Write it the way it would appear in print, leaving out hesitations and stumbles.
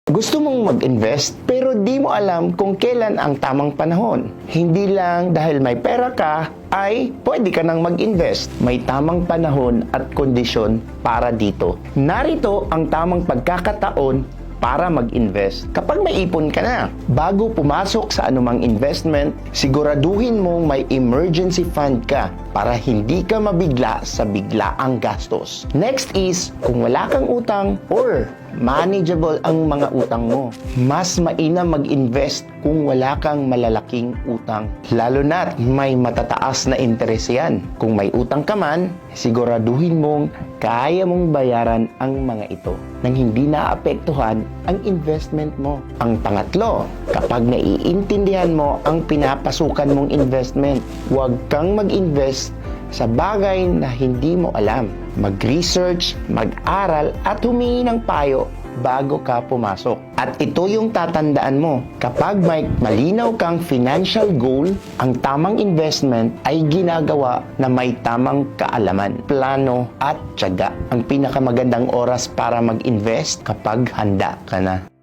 Gusto mong mag-invest pero di mo alam kung kailan ang tamang panahon. Hindi lang dahil may pera ka ay pwede ka nang mag-invest. May tamang panahon at kondisyon para dito. Narito ang tamang pagkakataon para mag-invest. Kapag may ipon ka na, bago pumasok sa anumang investment, siguraduhin mong may emergency fund ka para hindi ka mabigla sa biglaang gastos. Next is, kung wala kang utang or manageable ang mga utang mo, mas mainam mag-invest kung wala kang malalaking utang. Lalo na't may matataas na interes yan. Kung may utang ka man, siguraduhin mong kaya mong bayaran ang mga ito nang hindi naapektuhan ang investment mo. Ang pangatlo, kapag naiintindihan mo ang pinapasukan mong investment, huwag kang mag-invest sa bagay na hindi mo alam. Mag-research, mag-aral at humingi ng payo bago ka pumasok. At ito yung tatandaan mo. Kapag may malinaw kang financial goal, ang tamang investment ay ginagawa na may tamang kaalaman, plano at tiyaga. Ang pinakamagandang oras para mag-invest kapag handa ka na.